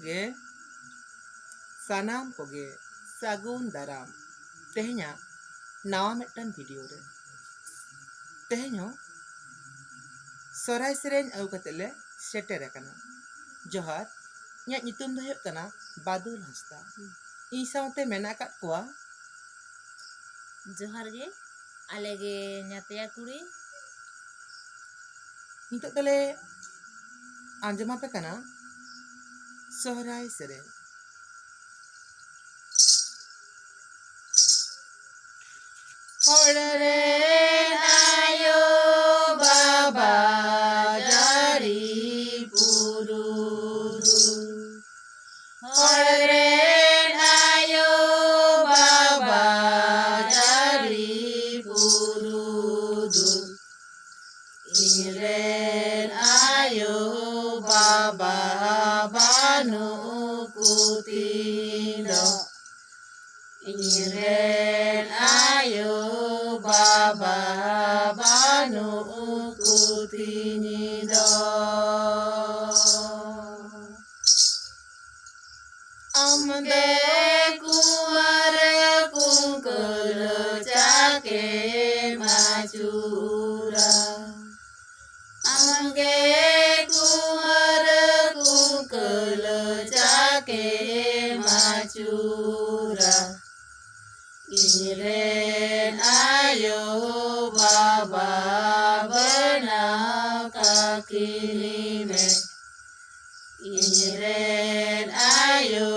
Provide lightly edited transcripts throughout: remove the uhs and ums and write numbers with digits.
ᱜᱮ ᱥᱟᱱᱟᱢ ᱠᱚᱜᱮ ᱥᱟᱹᱜᱩᱱ ᱫᱟᱨᱟᱢ ᱛᱮᱦᱮᱧᱟᱜ ᱱᱟᱣᱟ ᱢᱤᱫᱴᱟᱝ ᱵᱷᱤᱰᱤᱭᱳ ᱨᱮ ᱛᱮᱦᱮᱧ ᱦᱚᱸ ᱥᱚᱨᱦᱟᱭ ᱥᱮᱨᱮᱧ ᱟᱹᱜᱩ ᱠᱟᱛᱮᱫ ᱞᱮ ᱥᱮᱴᱮᱨ ᱟᱠᱟᱱᱟ। ᱡᱚᱦᱟᱨ, ᱤᱧᱟᱹᱜ ᱧᱩᱛᱩᱢ ᱫᱚ ᱦᱩᱭᱩᱜ ᱠᱟᱱᱟ ᱵᱟᱫᱩᱞ ᱦᱟᱸᱥᱫᱟ। ᱤᱧ ᱥᱟᱶᱛᱮ ᱢᱮᱱᱟᱜ ᱟᱠᱟᱫ ᱠᱚᱣᱟ ᱡᱚᱦᱟᱨ ᱜᱮ, ᱟᱞᱮ ᱜᱮ ᱧᱟᱛᱭᱟ ᱠᱩᱲᱤ। ᱱᱤᱛᱚᱜ ᱫᱚᱞᱮ ᱟᱸᱡᱚᱢ ᱟᱯᱮ ᱠᱟᱱᱟ ᱥᱚᱦᱨᱟᱭ ᱥᱮᱨᱮᱧ। ᱦᱚᱲ ᱨᱮᱱ ᱟᱭᱳ ᱵᱟᱵᱟ ᱡᱟᱹᱨᱤ ᱯᱩᱨᱩᱫᱷᱩᱞ, ᱦᱚᱲ ᱨᱮᱱ ᱟᱭᱳ ᱵᱟᱵᱟ ᱡᱟᱹᱨᱤ ᱯᱩᱨᱩᱫᱷᱩᱞ, ᱤᱧ ᱨᱮᱱ ᱟᱭᱳ ᱵᱟᱵᱟ ᱵᱟᱹᱱᱩᱜ ᱠᱚᱛᱤᱧ ᱫᱚ, ᱤᱧ ᱨᱮᱱ ᱟᱭᱳ ᱵᱟᱵᱟ ᱵᱟᱹᱱᱩᱜ ᱠᱚᱛᱤᱧ ᱫᱚ। ᱟᱢ ᱫᱚ ᱠᱩᱸᱣᱟᱨ ᱠᱩᱝᱠᱟᱹᱞ ᱪᱟᱠᱮᱢ ᱟᱹᱪᱩᱨᱟ, ᱟᱢ ᱜᱮ ᱠᱩᱸᱣᱟᱨ ᱠᱩᱝᱠᱟᱹᱞ ᱪᱟᱠᱮᱢ ᱟᱹᱪᱩᱨᱟ, ᱤᱧ ᱨᱮᱱ ᱟᱭᱳ ᱵᱟᱵᱟ ᱵᱮᱱᱟᱣ ᱠᱟᱠᱤᱱ ᱢᱮ, ᱤᱧ ᱨᱮᱱ ᱟᱭᱳ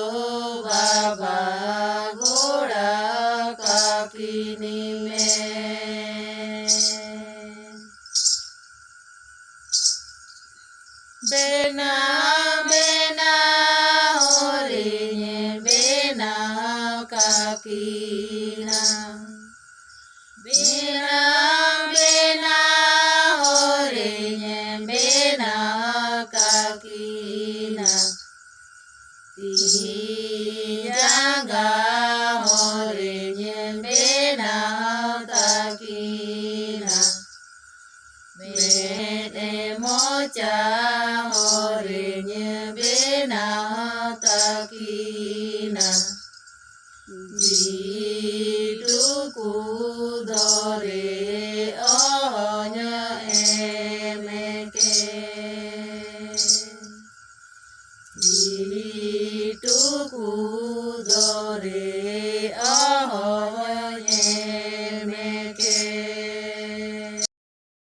ᱵᱟᱵᱟ ᱜᱚᱲᱟ ᱠᱟᱠᱤᱱ ᱢᱮ। ᱵᱮᱱᱟᱣ ᱵᱮᱱᱟᱣ ᱦᱚᱨᱤᱧ ᱵᱮᱱᱟᱣ ᱠᱟᱠᱤᱱᱟ, ᱵᱮᱱᱟᱣ ᱵᱮᱱᱟᱣ ᱦᱚᱨᱤᱧ ᱵᱮᱱᱟᱣ ᱠᱟᱠᱤᱱᱟ, ᱛᱤ ᱡᱟᱸᱜᱟ ᱦᱚᱨᱤᱧ ᱵᱮᱱᱟᱣ ᱛᱟᱠᱤᱱᱟ, ᱢᱮᱫ ᱢᱚᱪᱟ ᱦᱚᱨᱤᱧ ᱵᱮᱱᱟᱣ ᱛᱟᱠᱤᱱᱟ, ᱡᱤᱞ ᱴᱩᱠᱩᱡ ᱫᱚᱨᱮ ᱚᱦᱚᱧ ᱮᱢ ᱠᱮ, ᱡᱤᱞ ᱴᱩᱠᱩᱡ